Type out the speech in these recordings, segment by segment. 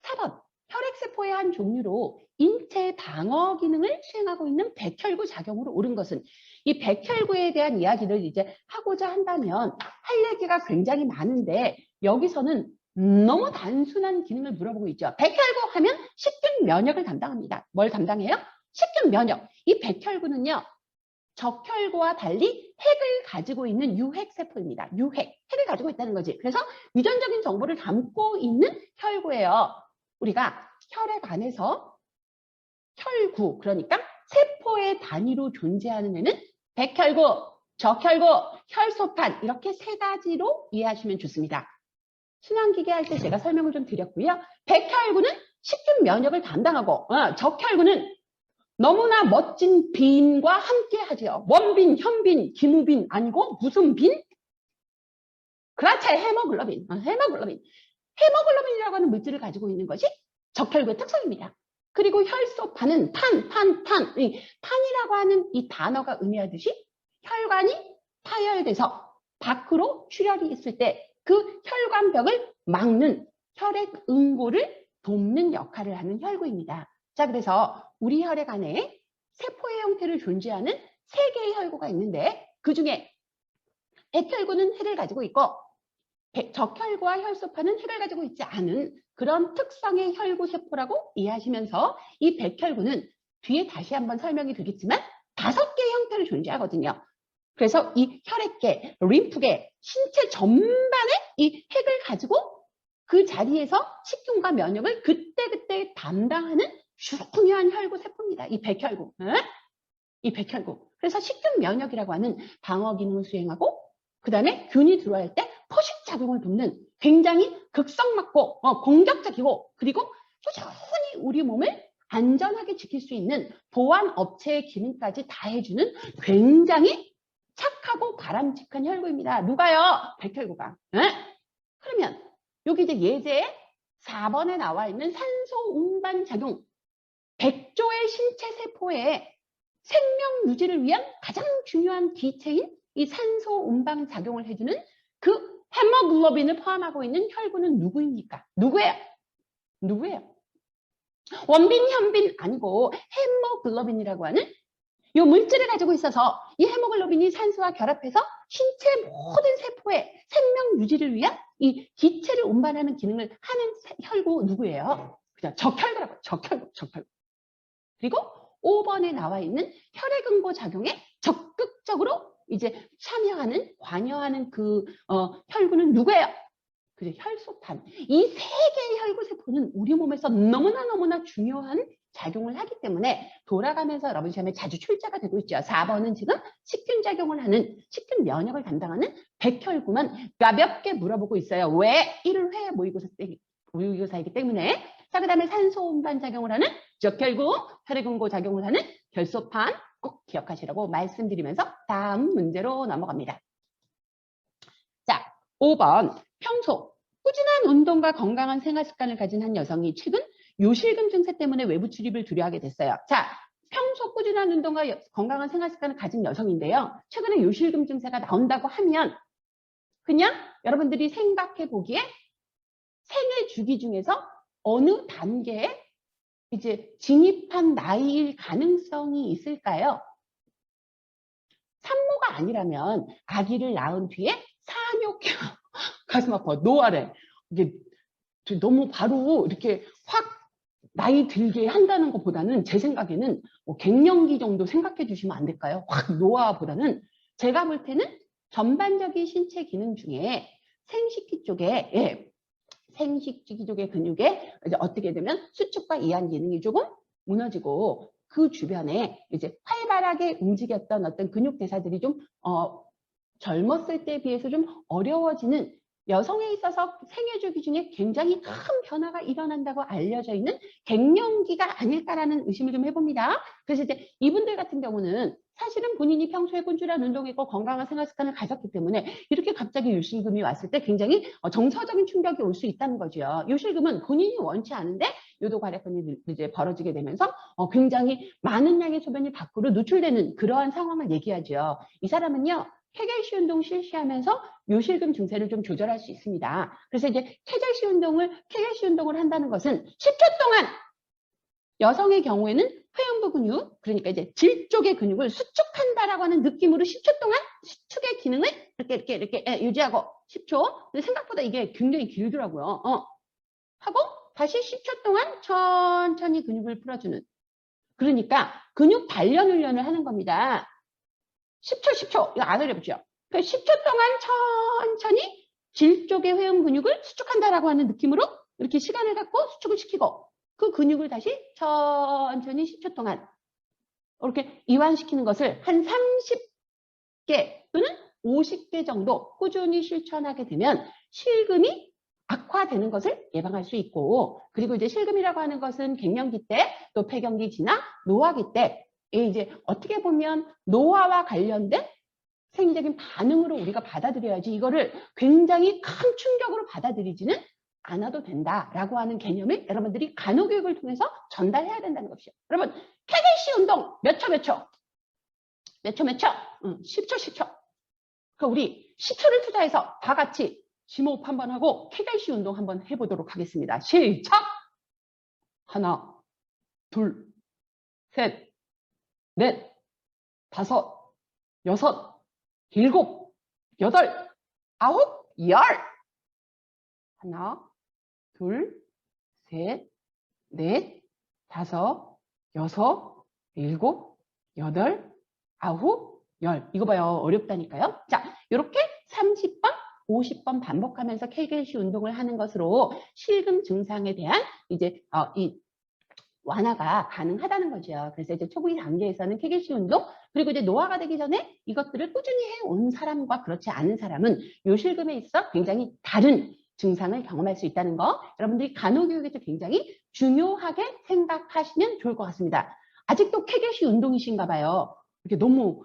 4번, 혈액세포의 한 종류로 인체 방어 기능을 수행하고 있는 백혈구 작용으로 옳은 것은, 이 백혈구에 대한 이야기를 이제 하고자 한다면 할 얘기가 굉장히 많은데 여기서는 너무 단순한 기능을 물어보고 있죠. 백혈구 하면 식균 면역을 담당합니다. 뭘 담당해요? 식균 면역. 이 백혈구는요, 적혈구와 달리 핵을 가지고 있는 유핵세포입니다. 핵을 가지고 있다는 거지. 그래서 유전적인 정보를 담고 있는 혈구예요. 우리가 혈액 안에서 혈구, 그러니까 세포의 단위로 존재하는 애는 백혈구, 적혈구, 혈소판, 이렇게 세 가지로 이해하시면 좋습니다. 순환기계 할 때 제가 설명을 좀 드렸고요. 백혈구는 식균 면역을 담당하고, 적혈구는 너무나 멋진 빈과 함께 하지요. 원빈, 현빈, 기무빈 아니고 무슨 빈? 그렇지, 헤모글로빈. 헤모글로빈이라고 하는 물질을 가지고 있는 것이 적혈구의 특성입니다. 그리고 혈소판은 판이라고 하는 이 단어가 의미하듯이 혈관이 파열돼서 밖으로 출혈이 있을 때 그 혈관벽을 막는 혈액 응고를 돕는 역할을 하는 혈구입니다. 자, 그래서 우리 혈액 안에 세포의 형태로 존재하는 3개의 혈구가 있는데 그중에 백혈구는 핵을 가지고 있고 적혈구와 혈소판은 핵을 가지고 있지 않은 그런 특성의 혈구 세포라고 이해하시면서 이 백혈구는 뒤에 다시 한번 설명이 되겠지만 5개의 형태로 존재하거든요. 그래서 이 혈액계, 림프계, 신체 전반에 이 핵을 가지고 그 자리에서 식균과 면역을 그때그때 담당하는 중요한 혈구 세포입니다. 이 백혈구. 이 백혈구. 그래서 식균 면역이라고 하는 방어 기능을 수행하고 그 다음에 균이 들어올 때 포식작용을 돕는 굉장히 극성맞고 공격적이고 그리고 꾸준히 우리 몸을 안전하게 지킬 수 있는 보안 업체의 기능까지 다 해주는 굉장히 착하고 바람직한 혈구입니다. 누가요? 백혈구가. 그러면 여기 이제 예제에 4번에 나와 있는 산소 운반 작용. 100조의 신체 세포의 생명 유지를 위한 가장 중요한 기체인 이 산소 운반 작용을 해주는 그 헤모글로빈을 포함하고 있는 혈구는 누구입니까? 누구예요? 원빈, 현빈 아니고 헤모글로빈이라고 하는 이 물질을 가지고 있어서 이 헤모글로빈이 산소와 결합해서 신체 모든 세포의 생명 유지를 위한 이 기체를 운반하는 기능을 하는 혈구 누구예요? 그냥 적혈구라고. 적혈구. 그리고 5번에 나와 있는 혈액응고 작용에 적극적으로 이제 관여하는 그 혈구는 누구예요? 그래, 혈소판. 이 3개의 혈구 세포는 우리 몸에서 너무나 중요한 작용을 하기 때문에 돌아가면서 여러분 시험에 자주 출제가 되고 있죠. 4번은 지금 식균 작용을 하는, 식균 면역을 담당하는 백혈구만 가볍게 물어보고 있어요. 왜? 1회 모의고사이기 때문에. 자, 그 다음에 산소 운반 작용을 하는 적혈구, 혈액응고 작용을 하는 혈소판 꼭 기억하시라고 말씀드리면서 다음 문제로 넘어갑니다. 자, 5번. 평소 꾸준한 운동과 건강한 생활 습관을 가진 한 여성이 최근 요실금 증세 때문에 외부 출입을 두려워하게 됐어요. 자, 평소 꾸준한 운동과 건강한 생활 습관을 가진 여성인데요. 최근에 요실금 증세가 나온다고 하면 그냥 여러분들이 생각해 보기에 생애 주기 중에서 어느 단계에 이제 진입한 나이일 가능성이 있을까요? 산모가 아니라면 아기를 낳은 뒤에 산욕 가슴 아파 노화래. 이게 너무 바로 이렇게 확 나이 들게 한다는 것보다는 제 생각에는 갱년기 정도 생각해 주시면 안 될까요? 확 노화보다는 제가 볼 때는 전반적인 신체 기능 중에 생식기 쪽에 생식기 쪽의 근육에 이제 어떻게 되면 수축과 이완 기능이 조금 무너지고 그 주변에 이제 활발하게 움직였던 어떤 근육 대사들이 좀 젊었을 때에 비해서 좀 어려워지는 여성에 있어서 생애 주기 중에 굉장히 큰 변화가 일어난다고 알려져 있는 갱년기가 아닐까라는 의심을 좀 해봅니다. 그래서 이제 이분들 같은 경우는 사실은 본인이 평소에 꾸준한 운동이고 건강한 생활 습관을 가졌기 때문에 이렇게 갑자기 요실금이 왔을 때 굉장히 정서적인 충격이 올 수 있다는 거죠. 요실금은 본인이 원치 않은데 요도괄약근이 이제 벌어지게 되면서 굉장히 많은 양의 소변이 밖으로 노출되는 그러한 상황을 얘기하죠. 이 사람은요, 케겔시 운동 실시하면서 요실금 증세를 좀 조절할 수 있습니다. 그래서 이제 케겔시 운동을 한다는 것은 10초 동안 여성의 경우에는 회음부 근육, 그러니까 이제 질 쪽의 근육을 수축한다라고 하는 느낌으로 10초 동안 수축의 기능을 이렇게 유지하고 10초. 근데 생각보다 이게 굉장히 길더라고요. 하고 다시 10초 동안 천천히 근육을 풀어주는. 그러니까 근육 단련 훈련을 하는 겁니다. 10초. 이거 안 어렵죠? 그 10초 동안 천천히 질 쪽의 회음 근육을 수축한다라고 하는 느낌으로 이렇게 시간을 갖고 수축을 시키고 그 근육을 다시 천천히 10초 동안 이렇게 이완시키는 것을 한 30개 또는 50개 정도 꾸준히 실천하게 되면 실금이 악화되는 것을 예방할 수 있고, 그리고 이제 실금이라고 하는 것은 갱년기 때, 또 폐경기 지나 노화기 때, 이제 어떻게 보면 노화와 관련된 생리적인 반응으로 우리가 받아들여야지 이거를 굉장히 큰 충격으로 받아들이지는 않아도 된다라고 하는 개념을 여러분들이 간호교육을 통해서 전달해야 된다는 것이죠. 여러분, 케겔시 운동 몇 초? 10초. 그러니까 우리 10초를 투자해서 다 같이 심호흡 한번 하고 케겔시 운동 한번 해보도록 하겠습니다. 시작! 하나, 둘, 셋, 넷, 다섯, 여섯, 일곱, 여덟, 아홉, 열! 하나, 둘, 셋, 넷, 다섯, 여섯, 일곱, 여덟, 아홉, 열. 이거 봐요. 어렵다니까요. 자, 이렇게 30번, 50번 반복하면서 케겔시 운동을 하는 것으로 실금 증상에 대한 이제 이 완화가 가능하다는 거죠. 그래서 이제 초기 단계에서는 케겔시 운동, 그리고 이제 노화가 되기 전에 이것들을 꾸준히 해온 사람과 그렇지 않은 사람은 요실금에 있어 굉장히 다른 증상을 경험할 수 있다는 거, 여러분들이 간호교육에서 굉장히 중요하게 생각하시면 좋을 것 같습니다. 아직도 케겔시 운동이신가 봐요. 이렇게 너무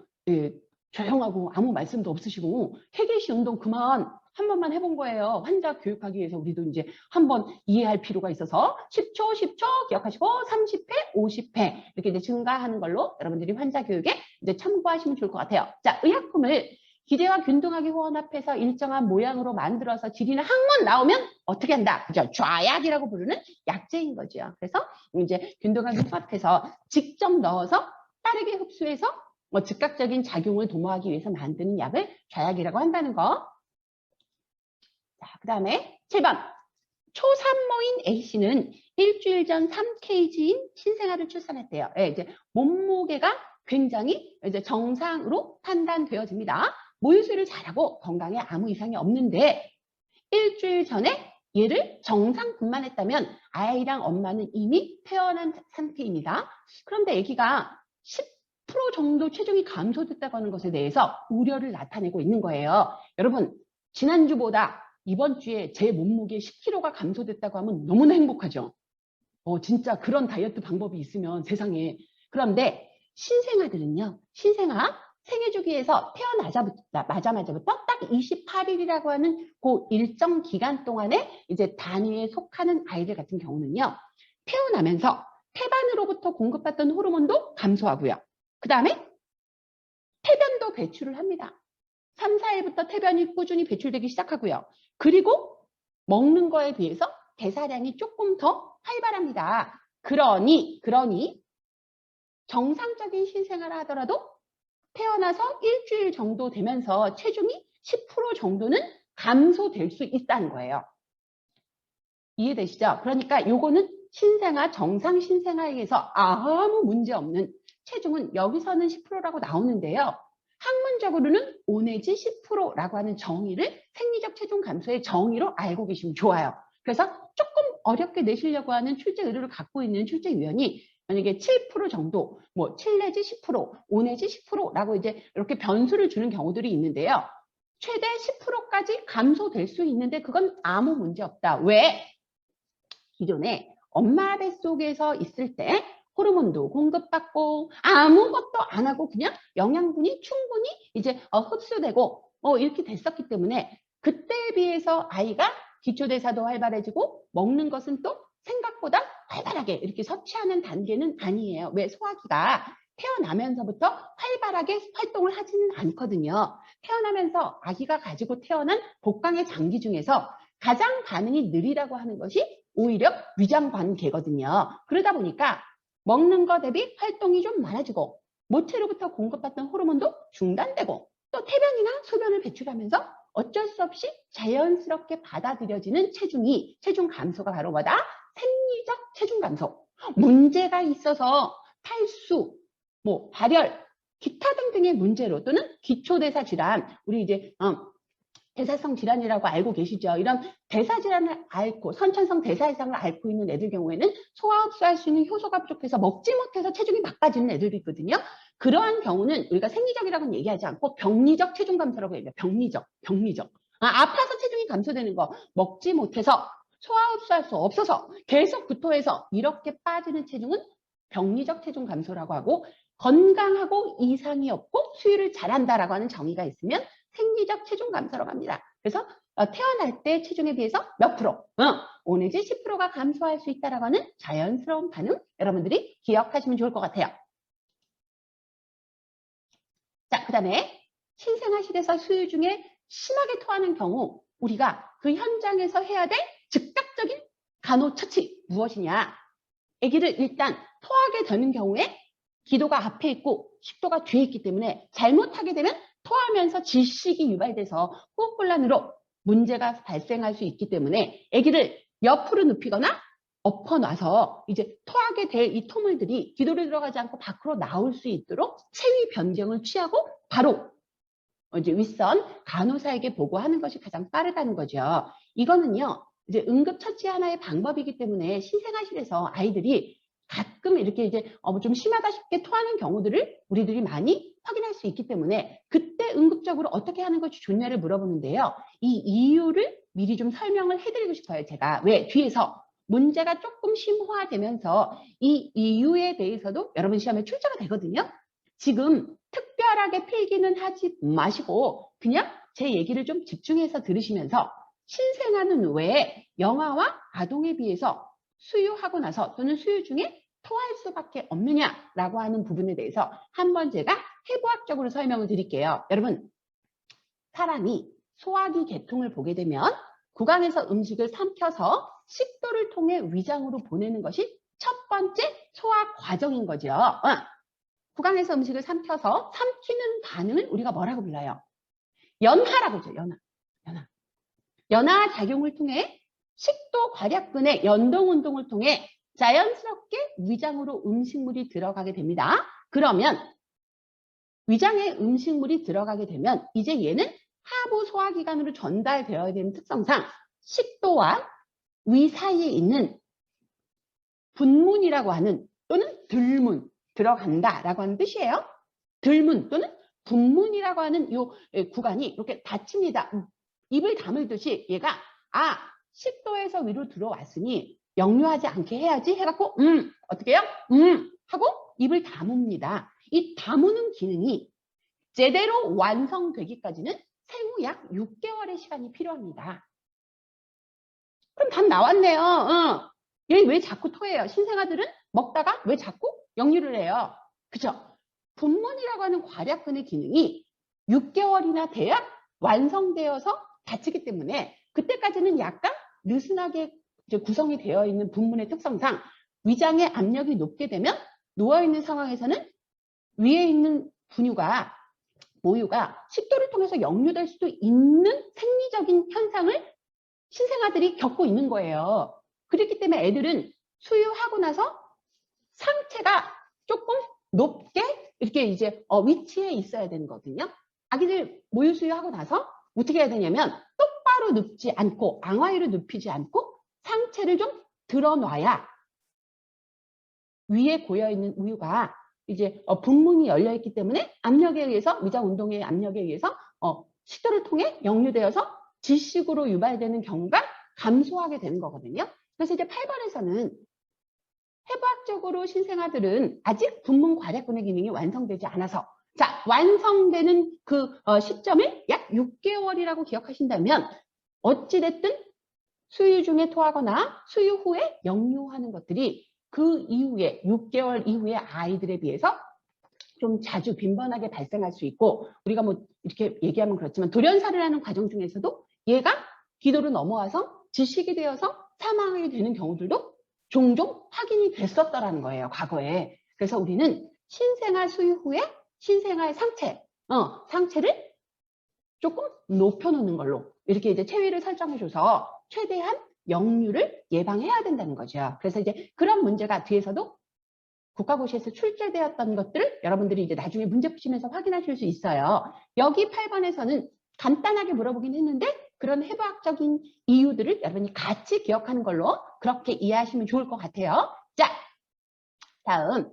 조용하고 아무 말씀도 없으시고 케겔시 운동 그만 한 번만 해본 거예요. 환자 교육하기 위해서 우리도 이제 한번 이해할 필요가 있어서 10초 기억하시고 30회, 50회 이렇게 이제 증가하는 걸로 여러분들이 환자 교육에 이제 참고하시면 좋을 것 같아요. 자, 의약품을 기대와 균등하게 혼합해서 일정한 모양으로 만들어서 질이나 항문 나오면 어떻게 한다? 그죠? 좌약이라고 부르는 약재인 거죠. 그래서 이제 균등하게 혼합해서 직접 넣어서 빠르게 흡수해서 즉각적인 작용을 도모하기 위해서 만드는 약을 좌약이라고 한다는 거. 자, 그 다음에 7번. 초산모인 A씨는 일주일 전 3kg인 신생아를 출산했대요. 이제 몸무게가 굉장히 이제 정상으로 판단되어집니다. 모유수유를 잘하고 건강에 아무 이상이 없는데 일주일 전에 얘를 정상 분만했다면 아이랑 엄마는 이미 태어난 상태입니다. 그런데 아기가 10% 정도 체중이 감소됐다고 하는 것에 대해서 우려를 나타내고 있는 거예요. 여러분, 지난주보다 이번 주에 제 몸무게 10kg가 감소됐다고 하면 너무나 행복하죠. 진짜 그런 다이어트 방법이 있으면 세상에. 그런데 신생아들은요, 생애 주기에서 태어나자마자부터 딱 28일이라고 하는 그 일정 기간 동안에 이제 단위에 속하는 아이들 같은 경우는요, 태어나면서 태반으로부터 공급받던 호르몬도 감소하고요. 그 다음에 태변도 배출을 합니다. 3, 4일부터 태변이 꾸준히 배출되기 시작하고요. 그리고 먹는 거에 비해서 대사량이 조금 더 활발합니다. 그러니 정상적인 신생아를 하더라도 태어나서 일주일 정도 되면서 체중이 10% 정도는 감소될 수 있다는 거예요. 이해되시죠? 그러니까 요거는 정상 신생아에게서 아무 문제 없는 체중은 여기서는 10%라고 나오는데요. 학문적으로는 5 내지 10%라고 하는 정의를 생리적 체중 감소의 정의로 알고 계시면 좋아요. 그래서 조금 어렵게 내시려고 하는 출제 의뢰를 갖고 있는 출제위원이 만약에 7% 정도, 7 내지 10%, 5 내지 10%라고 이제 이렇게 변수를 주는 경우들이 있는데요. 최대 10%까지 감소될 수 있는데 그건 아무 문제 없다. 왜? 기존에 엄마 뱃속에서 있을 때 호르몬도 공급받고 아무것도 안 하고 그냥 영양분이 충분히 이제 흡수되고 이렇게 됐었기 때문에 그때에 비해서 아이가 기초대사도 활발해지고 먹는 것은 또 생각보다 활발하게 이렇게 섭취하는 단계는 아니에요. 왜? 소화기가 태어나면서부터 활발하게 활동을 하지는 않거든요. 태어나면서 아기가 가지고 태어난 복강의 장기 중에서 가장 반응이 느리다고 하는 것이 오히려 위장관계거든요. 그러다 보니까 먹는 거 대비 활동이 좀 많아지고 모체로부터 공급받던 호르몬도 중단되고 또 태변이나 소변을 배출하면서 어쩔 수 없이 자연스럽게 받아들여지는 체중 감소가 바로 뭐다? 생리적 체중 감소. 문제가 있어서 탈수, 발열, 기타 등등의 문제로 또는 기초대사 질환, 우리 이제 대사성 질환이라고 알고 계시죠? 이런 대사 질환을 앓고 선천성 대사 이상을 앓고 있는 애들 경우에는 소화 흡수할 수 있는 효소가 부족해서 먹지 못해서 체중이 막 빠지는 애들이 있거든요. 그러한 경우는 우리가 생리적이라고는 얘기하지 않고 병리적 체중 감소라고 얘기해요. 병리적. 아파서 체중이 감소되는 거, 먹지 못해서 소화 흡수할 수 없어서 계속 구토해서 이렇게 빠지는 체중은 병리적 체중 감소라고 하고, 건강하고 이상이 없고 수유를 잘한다라고 하는 정의가 있으면 생리적 체중 감소라고 합니다. 그래서 태어날 때 체중에 비해서 몇 프로, 5 내지 10%가 감소할 수 있다라고 하는 자연스러운 반응, 여러분들이 기억하시면 좋을 것 같아요. 자, 그 다음에 신생아실에서 수유 중에 심하게 토하는 경우 우리가 그 현장에서 해야 될 즉각적인 간호처치 무엇이냐? 아기를 일단 토하게 되는 경우에 기도가 앞에 있고 식도가 뒤에 있기 때문에 잘못하게 되면 토하면서 질식이 유발돼서 호흡곤란으로 문제가 발생할 수 있기 때문에 아기를 옆으로 눕히거나 엎어놔서 이제 토하게 될 이 토물들이 기도로 들어가지 않고 밖으로 나올 수 있도록 체위 변경을 취하고 바로 이제 윗선 간호사에게 보고하는 것이 가장 빠르다는 거죠. 이거는요, 이제 응급처치 하나의 방법이기 때문에 신생아실에서 아이들이 가끔 이렇게 이제 좀 심하다 싶게 토하는 경우들을 우리들이 많이 확인할 수 있기 때문에 그때 응급적으로 어떻게 하는 것이 좋냐를 물어보는데요. 이 이유를 미리 좀 설명을 해드리고 싶어요. 제가 왜 뒤에서 문제가 조금 심화되면서 이 이유에 대해서도 여러분 시험에 출제가 되거든요. 지금 특별하게 필기는 하지 마시고 그냥 제 얘기를 좀 집중해서 들으시면서 신생아는 왜 영아와 아동에 비해서 수유하고 나서 또는 수유 중에 토할 수밖에 없느냐라고 하는 부분에 대해서 한번 제가 해부학적으로 설명을 드릴게요. 여러분, 사람이 소화기 계통을 보게 되면 구강에서 음식을 삼켜서 식도를 통해 위장으로 보내는 것이 첫 번째 소화 과정인 거죠. 구강에서 음식을 삼켜서 삼키는 반응을 우리가 뭐라고 불러요? 연하라고 하죠. 연하 작용을 통해 식도 괄약근의 연동 운동을 통해 자연스럽게 위장으로 음식물이 들어가게 됩니다. 그러면 위장에 음식물이 들어가게 되면 이제 얘는 하부 소화기관으로 전달되어야 되는 특성상 식도와 위 사이에 있는 분문이라고 하는 또는 들문 들어간다라고 하는 뜻이에요. 들문 또는 분문이라고 하는 이 구간이 이렇게 닫힙니다. 입을 다물듯이 얘가 식도에서 위로 들어왔으니 역류하지 않게 해야지 해갖고 어떻게 해요? 하고 입을 다뭅니다. 이 다무는 기능이 제대로 완성되기까지는 생후 약 6개월의 시간이 필요합니다. 그럼 답 나왔네요. 얘 왜 자꾸 토해요? 신생아들은 먹다가 왜 자꾸 역류를 해요? 그죠? 분문이라고 하는 괄약근의 기능이 6개월이나 돼야 완성되어서 닫히기 때문에 그때까지는 약간 느슨하게 이제 구성이 되어 있는 분문의 특성상 위장의 압력이 높게 되면 누워있는 상황에서는 위에 있는 모유가 식도를 통해서 역류될 수도 있는 생리적인 현상을 신생아들이 겪고 있는 거예요. 그렇기 때문에 애들은 수유하고 나서 상체가 조금 높게 이렇게 이제 위치에 있어야 되는 거거든요. 아기들 모유 수유하고 나서 어떻게 해야 되냐면 똑바로 눕지 않고 앙화유로 눕히지 않고 상체를 좀 들어놔야 위에 고여있는 우유가 이제 분문이 열려있기 때문에 압력에 의해서 위장 운동의 압력에 의해서 식도를 통해 역류되어서 질식으로 유발되는 경우가 감소하게 되는 거거든요. 그래서 이제 8번에서는 해부학적으로 신생아들은 아직 분문 괄약근의 기능이 완성되지 않아서 완성되는 그 시점을 약 6개월이라고 기억하신다면 어찌됐든 수유 중에 토하거나 수유 후에 역류하는 것들이 그 이후에 6개월 이후에 아이들에 비해서 좀 자주 빈번하게 발생할 수 있고, 우리가 뭐 이렇게 얘기하면 그렇지만 돌연사를 하는 과정 중에서도 얘가 기도로 넘어와서 질식이 되어서 사망하게 되는 경우들도 종종 확인이 됐었다라는 거예요, 과거에. 그래서 우리는 신생아 수유 후에 신생아의 상체를 조금 높여놓는 걸로 이렇게 이제 체위를 설정해줘서 최대한 역류를 예방해야 된다는 거죠. 그래서 이제 그런 문제가 뒤에서도 국가고시에서 출제되었던 것들을 여러분들이 이제 나중에 문제 푸시면서 확인하실 수 있어요. 여기 8번에서는 간단하게 물어보긴 했는데 그런 해부학적인 이유들을 여러분이 같이 기억하는 걸로 그렇게 이해하시면 좋을 것 같아요. 자, 다음